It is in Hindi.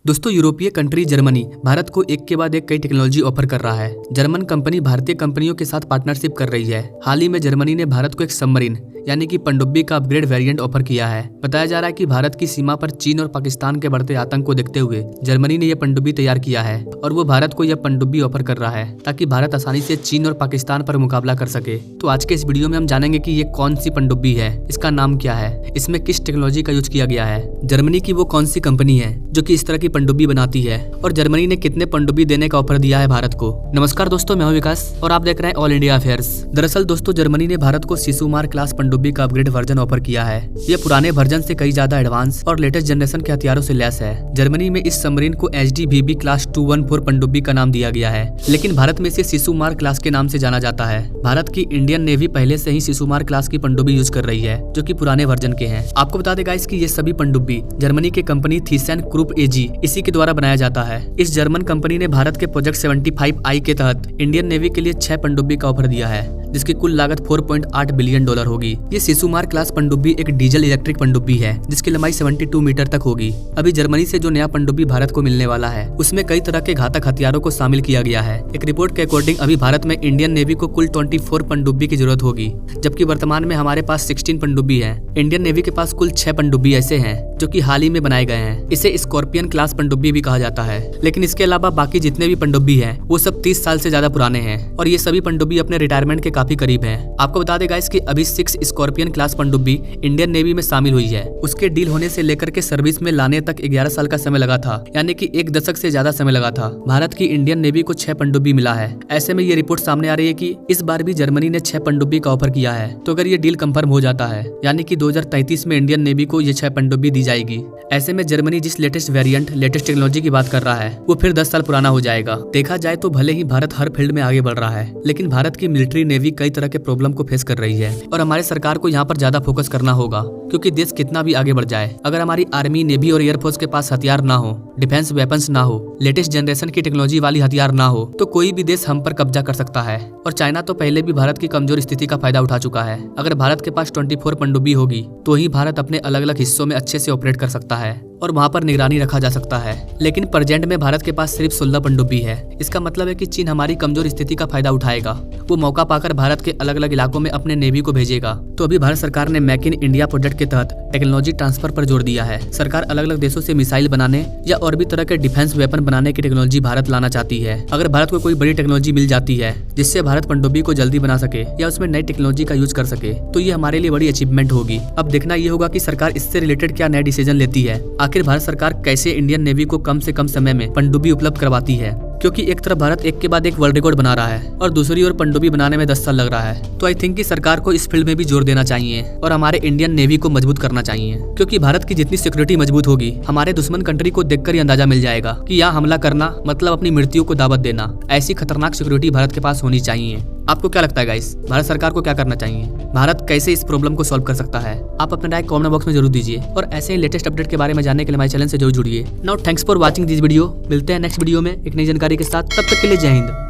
दोस्तों, यूरोपीय कंट्री जर्मनी भारत को एक के बाद एक कई टेक्नोलॉजी ऑफर कर रहा है। जर्मन कंपनी भारतीय कंपनियों के साथ पार्टनरशिप कर रही है। हाल ही में जर्मनी ने भारत को एक सबमरीन यानी कि पनडुब्बी का अपग्रेड वेरिएंट ऑफर किया है। बताया जा रहा है कि भारत की सीमा पर चीन और पाकिस्तान के बढ़ते आतंक को देखते हुए जर्मनी ने यह पनडुब्बी तैयार किया है और वो भारत को यह पनडुब्बी ऑफर कर रहा है ताकि भारत आसानी से चीन और पाकिस्तान पर मुकाबला कर सके। तो आज के इस वीडियो में हम जानेंगे कि ये कौन सी पनडुब्बी है, इसका नाम क्या है, इसमें किस टेक्नोलॉजी का यूज किया गया है, जर्मनी की वो कौन सी कंपनी है जो कि इस तरह की पनडुब्बी बनाती है और जर्मनी ने कितने पनडुब्बी देने का ऑफर दिया है भारत को। नमस्कार दोस्तों, मैं हूं विकास और आप देख रहे हैं ऑल इंडिया अफेयर्स। दरअसल दोस्तों, जर्मनी ने भारत को शिशुमार क्लास पनडुब्बी का अपग्रेड वर्जन ऑफर किया है। यह पुराने वर्जन से कई ज्यादा एडवांस और लेटेस्ट जनरेशन के हथियारों से लैस है। जर्मनी में इस सबमरीन को HDVB क्लास 214 पनडुब्बी का नाम दिया गया है, लेकिन भारत में इसे शिशुमार क्लास के नाम से जाना जाता है। भारत की इंडियन नेवी पहले से ही शिशुमार क्लास की पनडुब्बी यूज कर रही है जो कि पुराने वर्जन के हैं। आपको बता देगा इसकी ये सभी पनडुब्बी जर्मनी की कंपनी ThyssenKrupp AG इसी के द्वारा बनाया जाता है। इस जर्मन कंपनी ने भारत के प्रोजेक्ट 75I के तहत इंडियन नेवी के लिए 6 पनडुब्बी का ऑफर दिया है, जिसकी कुल लागत $4.8 बिलियन होगी। ये शिशुमार क्लास पनडुब्बी एक डीजल इलेक्ट्रिक पनडुब्बी है जिसकी लंबाई 72 मीटर तक होगी। अभी जर्मनी से जो नया पनडुब्बी भारत को मिलने वाला है उसमें कई तरह के घातक हथियारों को शामिल किया गया है। एक रिपोर्ट के अकॉर्डिंग अभी भारत में इंडियन नेवी को कुल 24 पनडुब्बी की जरूरत होगी, जबकि वर्तमान में हमारे पास 16 पनडुब्बी है। इंडियन नेवी के पास कुल 6 पनडुब्बी ऐसे हैं जो कि हाल ही में बनाए गए हैं। इसे स्कॉर्पियन क्लास पनडुब्बी भी कहा जाता है, लेकिन इसके अलावा बाकी जितने भी पनडुब्बी हैं वो सब 30 साल से ज्यादा पुराने हैं और ये सभी पनडुब्बी अपने रिटायरमेंट के काफी करीब हैं। आपको बता देगा इसकी अभी 6 स्कॉर्पियन क्लास पनडुब्बी इंडियन नेवी में शामिल हुई है। उसके डील होने से लेकर के सर्विस में लाने तक 11 साल का समय लगा था, यानी कि 1 दशक से ज्यादा समय लगा था। भारत की इंडियन नेवी को 6 पनडुब्बी मिला है। ऐसे में ये रिपोर्ट सामने आ रही है कि इस बार भी जर्मनी ने 6 पनडुब्बी का ऑफर किया है। तो अगर ये डील कंफर्म हो जाता है, यानी कि 2033 में इंडियन नेवी को ये 6 पनडुब्बी दी जाएगी। ऐसे में जर्मनी जिस लेटेस्ट वेरिएंट लेटेस्ट टेक्नोलॉजी की बात कर रहा है वो फिर 10 साल पुराना हो जाएगा। देखा जाए तो भले ही भारत हर फील्ड में आगे बढ़ रहा है, लेकिन भारत की मिलिट्री नेवी कई तरह के प्रॉब्लम को फेस कर रही है और हमारे सरकार को यहाँ पर ज्यादा फोकस करना होगा, क्योंकि देश कितना भी आगे बढ़ जाए, अगर हमारी आर्मी, नेवी और एयरफोर्स के पास हथियार ना हो, डिफेंस वेपन्स ना हो, लेटेस्ट जनरेशन की टेक्नोलॉजी वाली हथियार ना हो, तो कोई भी देश हम पर कब्जा कर सकता है। और चाइना तो पहले भी भारत की कमजोर स्थिति का फायदा उठा चुका है। अगर भारत के पास 24 पनडुब्बी होगी तो ही भारत अपने अलग अलग हिस्सों में अच्छे से ऑपरेट कर सकता है और वहाँ पर निगरानी रखा जा सकता है। लेकिन प्रेजेंट में भारत के पास सिर्फ 16 पनडुब्बी है। इसका मतलब है कि चीन हमारी कमजोर स्थिति का फायदा उठाएगा। वो मौका पाकर भारत के अलग अलग इलाकों में अपने नेवी को भेजेगा। तो अभी भारत सरकार ने मेक इन इंडिया प्रोजेक्ट के तहत टेक्नोलॉजी ट्रांसफर पर जोर दिया है। सरकार अलग अलग देशों से मिसाइल बनाने या और भी तरह के डिफेंस वेपन बनाने की टेक्नोलॉजी भारत लाना चाहती है। अगर भारत को कोई बड़ी टेक्नोलॉजी मिल जाती है जिससे भारत पनडुब्बी को जल्दी बना सके या उसमें नई टेक्नोलॉजी का यूज कर सके, तो ये हमारे लिए बड़ी अचीवमेंट होगी। अब देखना ये होगा कि सरकार इससे रिलेटेड क्या नया डिसीजन लेती है। आखिर भारत सरकार कैसे इंडियन नेवी को कम से कम समय में पनडुब्बी उपलब्ध करवाती है, क्योंकि एक तरफ भारत एक के बाद एक वर्ल्ड रिकॉर्ड बना रहा है और दूसरी ओर पनडुब्बी बनाने में 10 साल लग रहा है। तो आई थिंक कि सरकार को इस फील्ड में भी जोर देना चाहिए और हमारे इंडियन नेवी को मजबूत करना चाहिए, क्योंकि भारत की जितनी सिक्योरिटी मजबूत होगी, हमारे दुश्मन कंट्री को देखकर ही अंदाजा मिल जाएगा कि यहाँ हमला करना मतलब अपनी मृत्यु को दावत देना। ऐसी खतरनाक सिक्योरिटी भारत के पास होनी चाहिए। आपको क्या लगता है गाइस, भारत सरकार को क्या करना चाहिए? भारत कैसे इस प्रॉब्लम को सॉल्व कर सकता है? आप अपना राय कमेंट बॉक्स में जरूर दीजिए और ऐसे ही लेटेस्ट अपडेट के बारे में जानने के लिए हमारे चैनल से जरूर जुड़िए। Now thanks for watching this video. मिलते हैं नेक्स्ट वीडियो में एक नई जानकारी के साथ। तब तक के लिए जय हिंद।